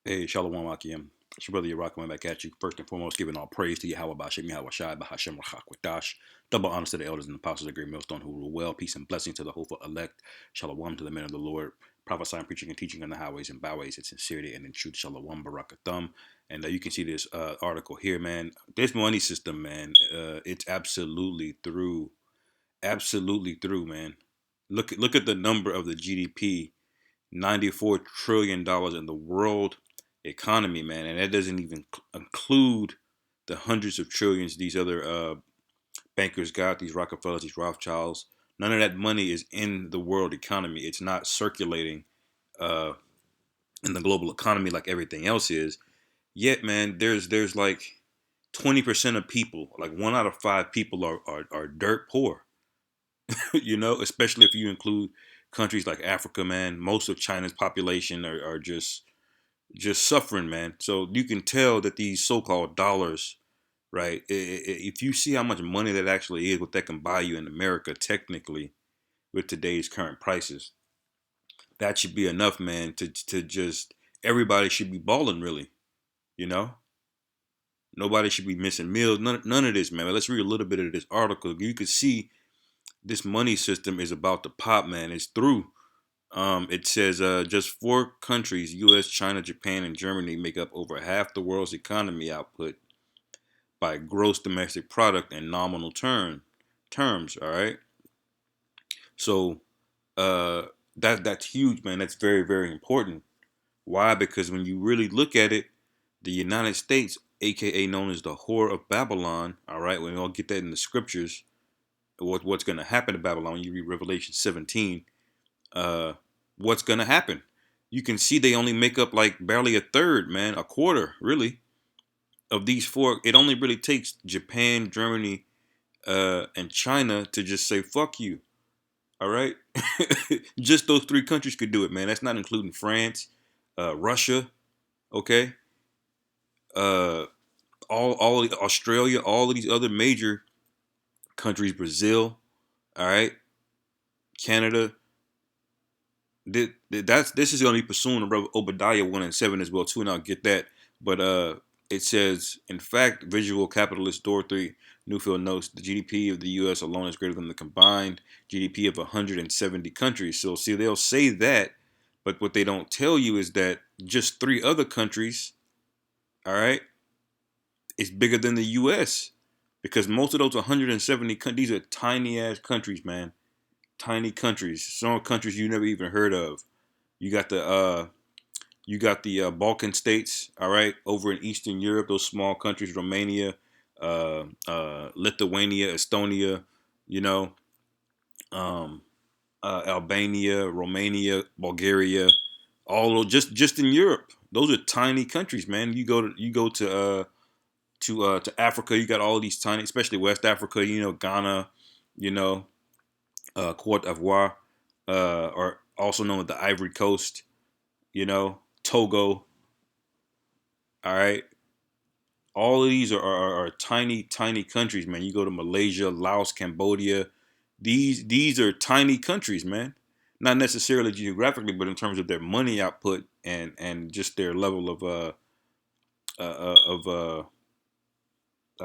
Hey, Shalom Akim. It's your brother Yeraq coming back at you. First and foremost, giving all praise to Yahweh Bashem, Yahweh Shai, Bahashem, Rachakwadash. Double honors to the elders and apostles of the great millstone who rule well. Peace and blessing to the hopeful elect. Shalom to the men of the Lord. Prophesying, preaching, and teaching on the highways and byways in sincerity and in truth. Shalom, Barakathum. And you can see this article here, man. This money system, man, it's absolutely through. Absolutely through, man. Look at the number of the GDP. $94 trillion in the world economy, man, and that doesn't even include the hundreds of trillions these other bankers got, these Rockefellers, these Rothschilds. None of that money is in the world economy. It's not circulating uh, in the global economy like everything else is. Yet, man, there's like 20% of people, like 1 out of 5 people, are dirt poor. Especially if you include countries like Africa, man. Most of China's population are just suffering, man. So you can tell that these so-called dollars, right? If you see how much money that actually is, what that can buy you in America, technically, with today's current prices, that should be enough, man. To just everybody should be balling, really. You know, nobody should be missing meals. None of this, man. Let's read a little bit of this article. You can see this money system is about to pop, man. It's through. It says just 4 countries, U.S., China, Japan, and Germany, make up over half the world's economy output by gross domestic product in nominal terms. All right, so uh, that's huge, man. That's very very important. Why? Because when you really look at it, the United States, aka known as the whore of Babylon, all right, we all get that in the scriptures. What's going to happen to Babylon? You read Revelation 17. Uh, what's going to happen? You can see they only make up like barely a third, man, a quarter, really, of these four. It only really takes Japan, Germany, and China to just say fuck you. All right, just those 3 countries could do it, man. That's not including France, Russia, okay, uh, all Australia, all of these other major countries, Brazil, all right, Canada. This is going to be pursuing Obadiah 1 and 7 as well too, and I'll get that. But it says, in fact, visual capitalist Dorothy Newfield notes the GDP of the U.S. alone is greater than the combined GDP of 170 countries. So see, they'll say that, but what they don't tell you is that just 3 other countries, all right, is bigger than the U.S. because most of those 170 countries, these are tiny ass countries, man. Tiny countries, some countries you never even heard of. You got the Balkan states, all right, over in Eastern Europe. Those small countries, Romania, Lithuania, Estonia, you know, um, Albania, Romania, Bulgaria, all of, just in Europe. Those are tiny countries, man. You go to Africa. You got all these tiny, especially West Africa. Ghana, you know, Cote d'Ivoire, or also known as the Ivory Coast. Togo. All right, all of these are tiny, tiny countries, man. You go to Malaysia, Laos, Cambodia. These are tiny countries, man. Not necessarily geographically, but in terms of their money output and just their level of of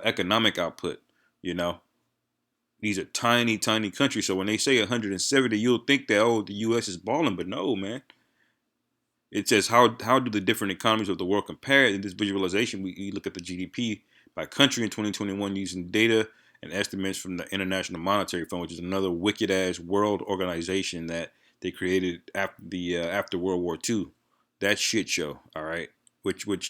economic output. You know, these are tiny, tiny countries. So when they say 170, you'll think that the U.S. is balling, but no, man. It says how do the different economies of the world compare? In this visualization, we look at the GDP by country in 2021 using data and estimates from the International Monetary Fund, which is another wicked ass world organization that they created after World War II. That shit show, all right. Which when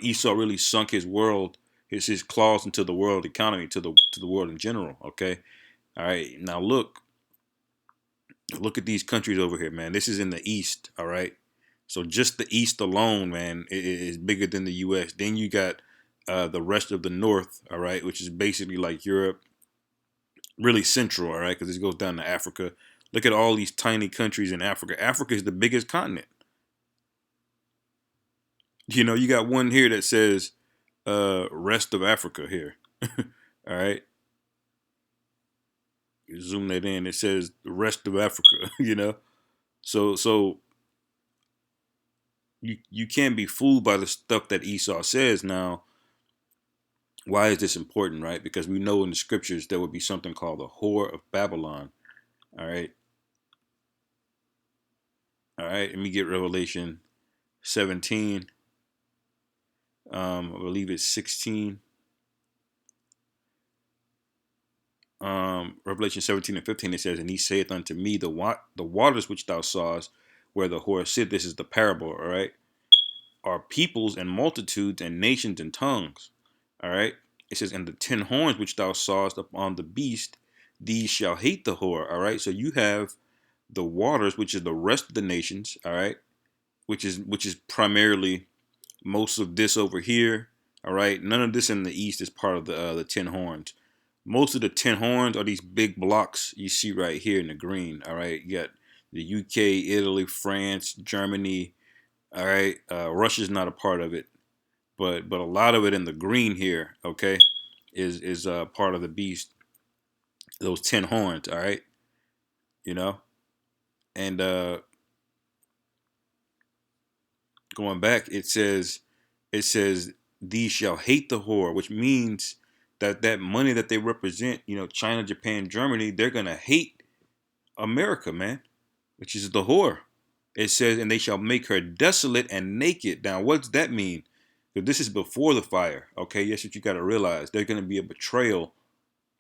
Esau really sunk his world, his claws into the world economy, to the world in general. Okay, all right. Now look at these countries over here, man. This is in the East, all right? So just the East alone, man, is bigger than the U.S. Then you got the rest of the North, all right, which is basically like Europe, really central, all right, because it goes down to Africa. Look at all these tiny countries in Africa. Africa is the biggest continent. You got one here that says rest of Africa here, all right? You zoom that in, it says the rest of Africa, So You can't be fooled by the stuff that Esau says. Now, why is this important, right? Because we know in the scriptures there would be something called the whore of Babylon. All right, all right. Let me get Revelation 17. I believe it's 16. Revelation 17 and 15. It says, "And he saith unto me, the waters which thou sawest, where the whore sit." This is the parable. All right, are peoples and multitudes and nations and tongues. All right. It says, "And the 10 horns which thou sawest upon the beast, these shall hate the whore." All right. So you have the waters, which is the rest of the nations. All right. Which is primarily most of this over here. All right. None of this in the east is part of the 10 horns. Most of the 10 horns are these big blocks you see right here in the green. All right. You got the UK, Italy, France, Germany. All right. Russia's not a part of it, but a lot of it in the green here, okay, is part of the beast. Those 10 horns, all right, you know, and going back, it says these shall hate the whore, which means that money that they represent, China, Japan, Germany, they're gonna hate America, man, which is the whore. It says, and they shall make her desolate and naked. Now, what's that mean? Because this is before the fire. Okay, yes, what you got to realize. There's going to be a betrayal.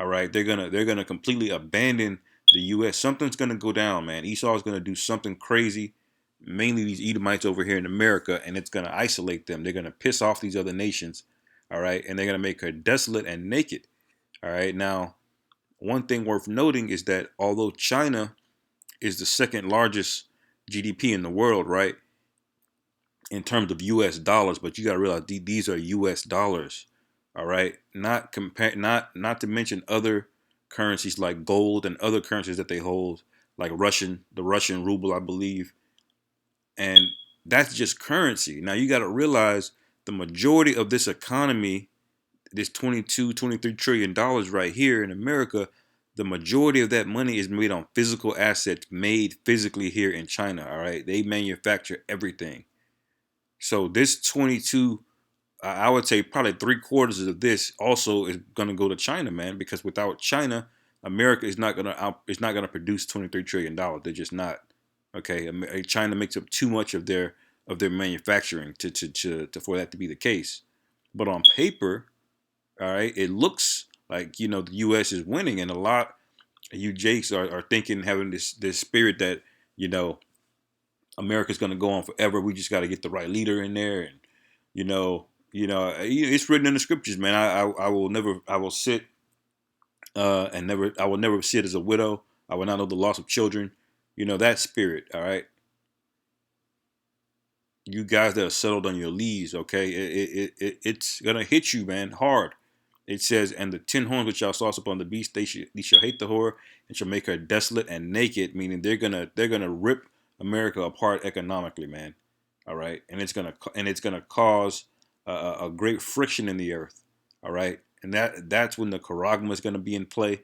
All right, they're gonna completely abandon the U.S. Something's gonna go down, man. Esau's gonna do something crazy. Mainly these Edomites over here in America, and it's gonna isolate them. They're gonna piss off these other nations. All right, and they're gonna make her desolate and naked. All right, now one thing worth noting is that although China is the second largest GDP in the world, right, in terms of U.S. dollars, but you got to realize these are U.S. dollars. All right, not to mention other currencies like gold and other currencies that they hold, like the Russian ruble, I believe, and that's just currency. Now you got to realize the majority of this economy, this 22, 23 trillion dollars right here in America, the majority of that money is made on physical assets made physically here in China. All right, they manufacture everything. So this 22, I would say probably 3/4 of this also is gonna go to China, man. Because without China, America is not gonna produce $23 trillion. They're just not. Okay, China makes up too much of their manufacturing to for that to be the case. But on paper, all right, it looks like the U.S. is winning, and a lot of you Jakes are thinking, having this spirit that you know America's going to go on forever. We just got to get the right leader in there, and it's written in the scriptures, man. I will never, I will sit and never, I will never sit as a widow. I will not know the loss of children. That spirit. All right, you guys that are settled on your leaves, okay, it's gonna hit you, man, hard. It says, "And the 10 horns which y'all saw upon the beast, they shall hate the whore and shall make her desolate and naked," meaning they're gonna rip America apart economically, man. All right, and it's gonna cause a great friction in the earth. All right, and that's when the charagma is gonna be in play.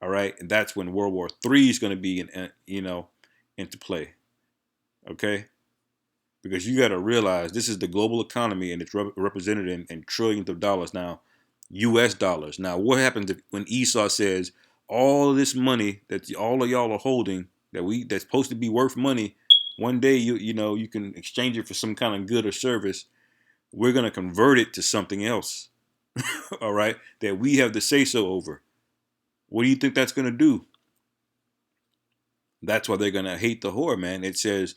All right, and that's when World War III is gonna be into play. Okay, because you got to realize this is the global economy, and it's represented in trillions of dollars now, U.S. dollars. Now, what happens when Esau says all of this money that all of y'all are holding that's supposed to be worth money, one day you can exchange it for some kind of good or service. We're gonna convert it to something else, all right? That we have the say so over. What do you think that's gonna do? That's why they're gonna hate the whore, man. It says,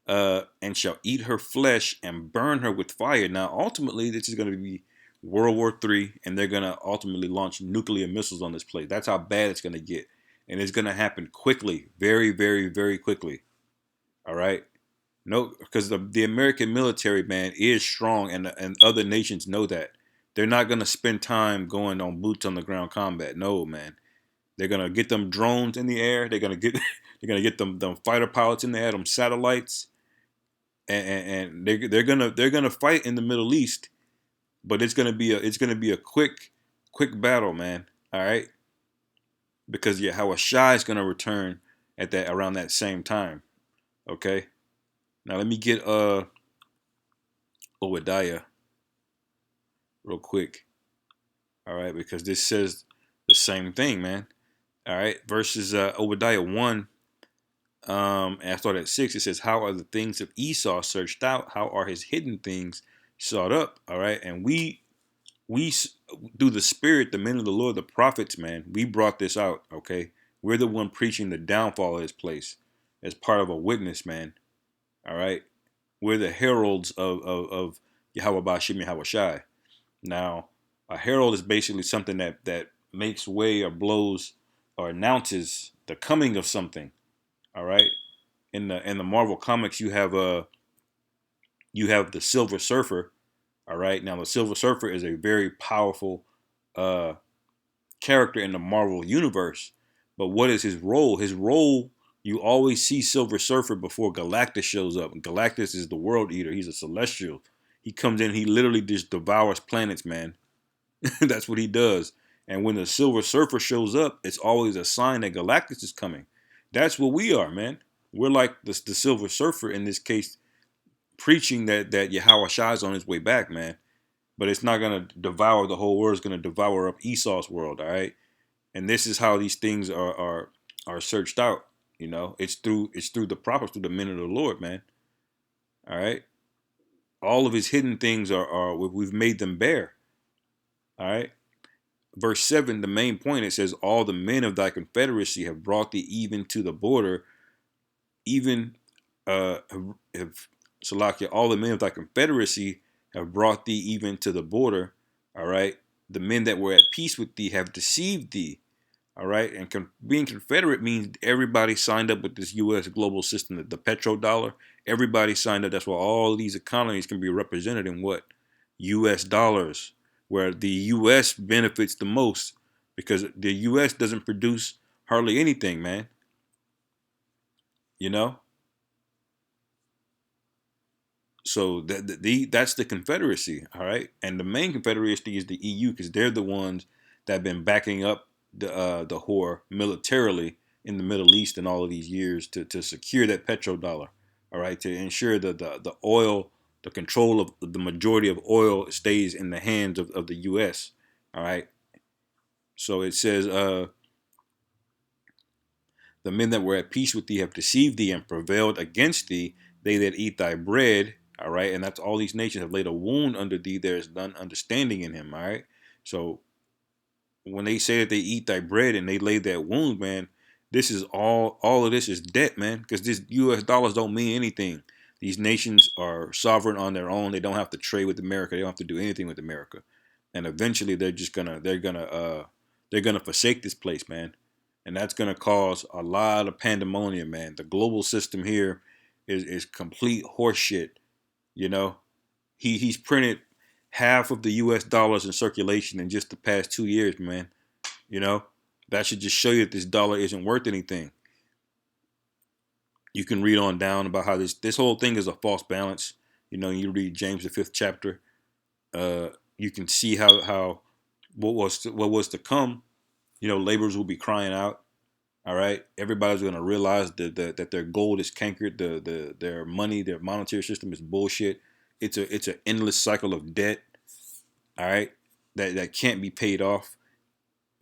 "And shall eat her flesh and burn her with fire." Now, ultimately, this is gonna be World War III, and they're gonna ultimately launch nuclear missiles on this place. That's how bad it's gonna get, and it's gonna happen quickly, very, very, very quickly. All right. No, because the American military, man, is strong, and other nations know that. They're not gonna spend time going on boots on the ground combat. No, man. They're gonna get them drones in the air. They're gonna get them fighter pilots in the air, them satellites, and they're gonna fight in the Middle East. But it's gonna be a quick battle, man. All right, because how a Shai is gonna return at that around that same time. Okay. Now let me get Obadiah real quick. All right, because this says the same thing, man. All right, verses Obadiah 1, and I start at 6. It says, "How are the things of Esau searched out? How are his hidden things sought up?" All right, and we through the Spirit, the men of the Lord, the prophets, man, we brought this out. Okay, we're the one preaching the downfall of this place as part of a witness, man. All right, we're the heralds of Yahweh Bashim Yahweh Shai. Now, a herald is basically something that makes way or blows or announces the coming of something. All right. In the Marvel comics, you have the Silver Surfer. All right. Now, the Silver Surfer is a very powerful uh, character in the Marvel universe. But what is his role? His role, you always see Silver Surfer before Galactus shows up. And Galactus is the World Eater. He's a celestial. He comes in. He literally just devours planets, man. That's what he does. And when the Silver Surfer shows up, it's always a sign that Galactus is coming. That's what we are, man. We're like the Silver Surfer in this case, preaching that Yahweh Shai is on his way back, man. But it's not gonna devour the whole world. It's gonna devour up Esau's world, all right. And this is how these things are searched out. You know, it's through the prophets, through the men of the Lord, man. All right. All of his hidden things are we've made them bare. All right. Verse 7, the main point, it says, "All the men of thy confederacy have brought thee even to the border, even have Salakia, all the men of thy confederacy have brought thee even to the border." All right. The men that were at peace with thee have deceived thee. All right. And being confederate means everybody signed up with this U.S. global system, the petrodollar. Everybody signed up. That's why all these economies can be represented in what? U.S. dollars, where the U.S. benefits the most because the U.S. doesn't produce hardly anything, man. You know? So that's the Confederacy, all right? And the main Confederacy is the EU because they're the ones that have been backing up the whore militarily in the Middle East in all of these years to secure that petrodollar, all right, to ensure that the oil, the control of the majority of oil stays in the hands of the U.S., all right. So it says, "The men that were at peace with thee have deceived thee and prevailed against thee. They that eat thy bread," all right, and that's all these nations have laid a wound under thee. There is none understanding in him, all right. So when they say that they eat thy bread and they lay that wound, man, this is all of this is debt, man, because this U.S. dollars don't mean anything. These nations are sovereign on their own. They don't have to trade with America. They don't have to do anything with America. And eventually they're gonna forsake this place, man. And that's gonna cause a lot of pandemonium, man. The global system here is complete horseshit. You know, he's printed half of the U.S. dollars in circulation in just the past 2 years, man. You know, that should just show you that this dollar isn't worth anything. You can read on down about how this whole thing is a false balance. You know, you read James the 5th chapter. You can see how what was to come. You know, laborers will be crying out. All right, everybody's going to realize that their gold is cankered. Their money, their monetary system is bullshit. It's an endless cycle of debt. All right, that can't be paid off.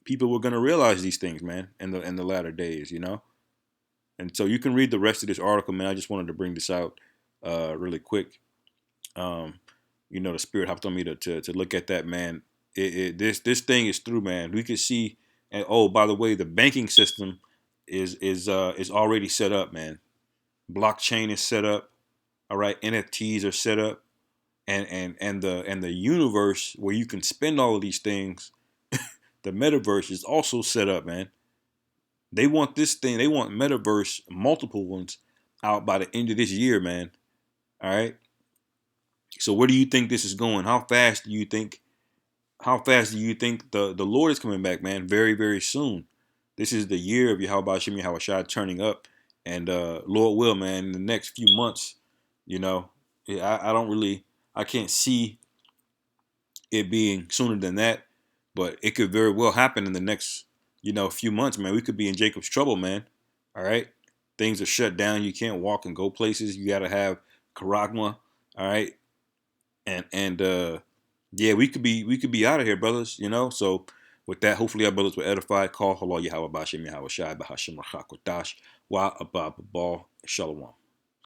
People were going to realize these things, man, in the latter days, you know. And so you can read the rest of this article, man. I just wanted to bring this out really quick. Um, you know, the Spirit helped on me to look at that, man. This thing is through, man. We could see, and oh, by the way, the banking system is already set up, man. Blockchain is set up. All right, NFTs are set up, and the universe where you can spend all of these things, the metaverse is also set up, man. They want this thing. They want metaverse, multiple ones, out by the end of this year, man. All right. So where do you think this is going? How fast do you think? How fast do you think the Lord is coming back, man? Very, very soon. This is the year of Yahweh Shem Yahweh Shai turning up, and Lord will, man, in the next few months, you know, I don't really, I can't see it being sooner than that, but it could very well happen in the next, few months, man. We could be in Jacob's trouble, man. All right, things are shut down. You can't walk and go places. You got to have charagma. All right, And yeah, we could be out of here, brothers. So with that, hopefully our brothers were edified. Call halal Yahweh Bashem Yahweh Shai Bahashim Rachak Wadash Wa Abba Babal Shalom.